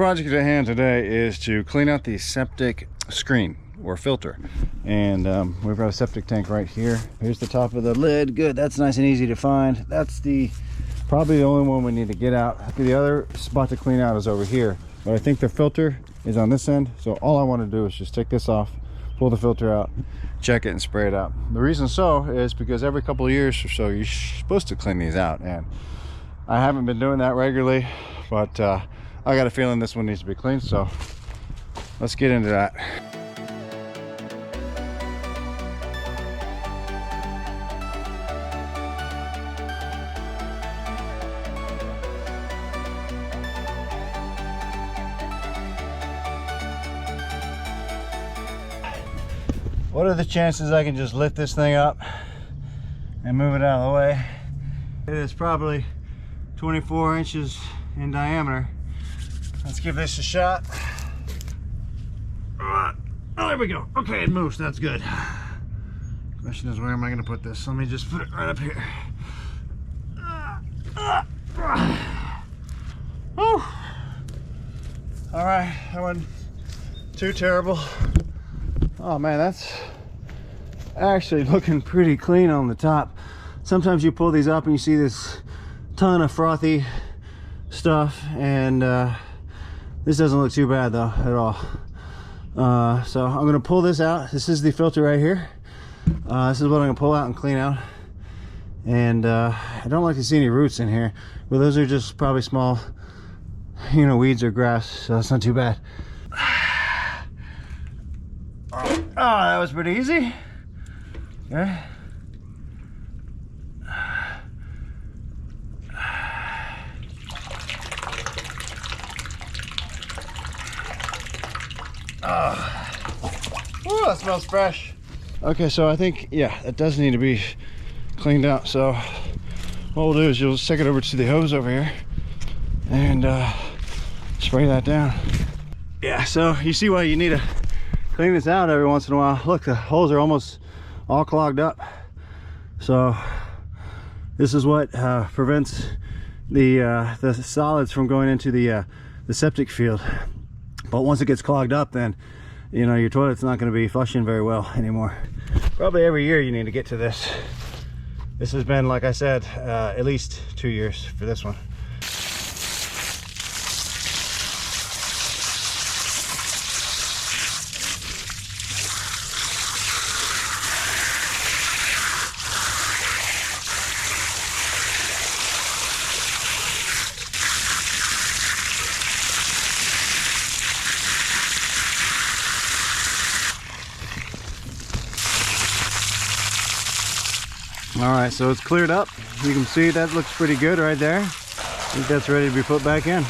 Project at hand today is to clean out the septic screen or filter, and we've got a septic tank right here. Here's the top of the lid. Good, that's nice and easy to find. That's probably the only one we need to get out. The other spot to clean out is over here, but I think the filter is on this end, so all I want to do is just take this off, pull the filter out, check it, and spray it out. The reason so is because every couple of years or so you're supposed to clean these out, and I haven't been doing that regularly, but I got a feeling this one needs to be cleaned, so let's get into that. What are the chances I can just lift this thing up and move it out of the way? It is probably 24 inches in diameter. Let's give this a shot. Oh, there we go. Okay, it moves. That's good. Question is, where am I going to put this? Let me just put it right up here. Whew. All right, that wasn't too terrible. Oh man, that's actually looking pretty clean on the top. Sometimes you pull these up and you see this ton of frothy stuff, and this doesn't look too bad though at all. So I'm gonna pull this out. This is the filter right here. This is what I'm gonna pull out and clean out. And I don't like to see any roots in here, but those are just probably small, weeds or grass, so that's not too bad. Oh, that was pretty easy. Okay. Oh, that smells fresh. Okay, so I think, yeah, that does need to be cleaned out. So what we'll do is you'll just take it over to the hose over here and spray that down. Yeah, so you see why you need to clean this out every once in a while. Look, the holes are almost all clogged up. So this is what prevents the solids from going into the septic field. But once it gets clogged up, then your toilet's not going to be flushing very well anymore. Probably every year you need to get to this. This has been, like I said, at least 2 years for this one. All right, so it's cleared up. You can see that looks pretty good right there. I think that's ready to be put back in.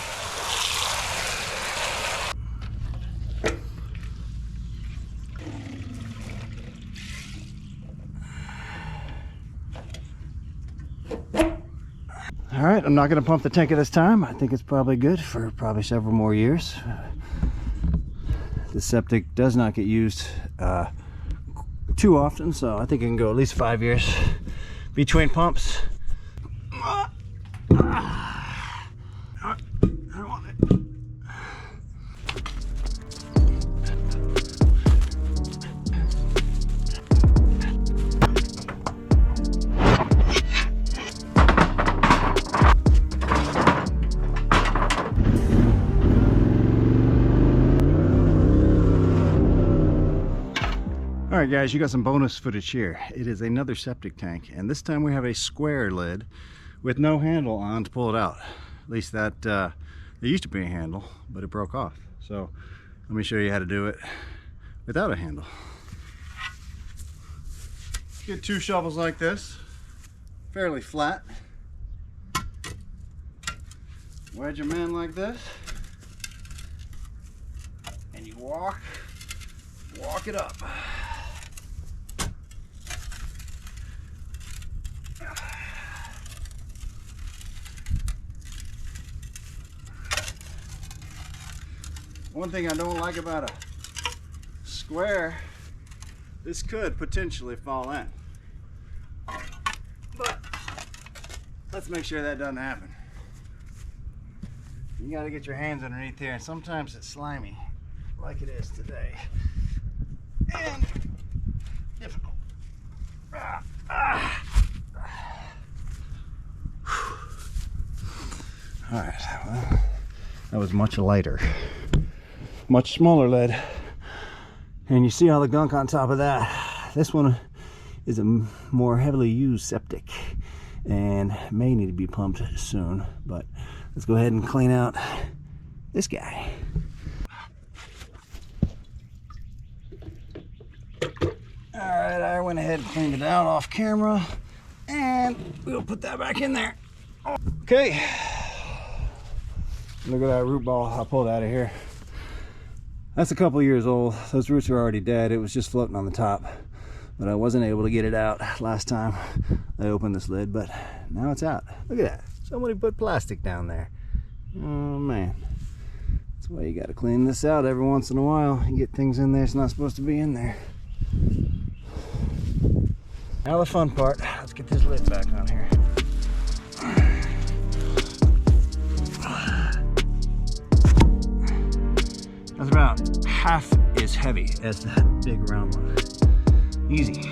All right, I'm not going to pump the tank at this time. I think it's probably good for probably several more years. The septic does not get used too often, so I think it can go at least 5 years between pumps. I don't want it. All right guys, you got some bonus footage here. It is another septic tank, and this time we have a square lid with no handle on to pull it out. At least that there used to be a handle, but it broke off. So let me show you how to do it without a handle. Get 2 shovels like this, fairly flat. Wedge them in like this, and you walk it up. One thing I don't like about a square, this could potentially fall in. But let's make sure that doesn't happen. You gotta get your hands underneath there, and sometimes it's slimy, like it is today. And difficult. Alright, well, that was much lighter. Much smaller lead. And you see all the gunk on top of that. This one is a more heavily used septic and may need to be pumped soon. But let's go ahead and clean out this guy. Alright, I went ahead and cleaned it out off camera, and we'll put that back in there. Okay, look at that root ball. I'll pull it out of here. That's a couple years old. Those roots are already dead. It was just floating on the top, but I wasn't able to get it out last time I opened this lid, but now it's out. Look at that. Somebody put plastic down there. Oh man, that's why you got to clean this out every once in a while. You get things in there it's not supposed to be in there. Now the fun part, let's get this lid back on here. That's about half as heavy as that big round one. Easy.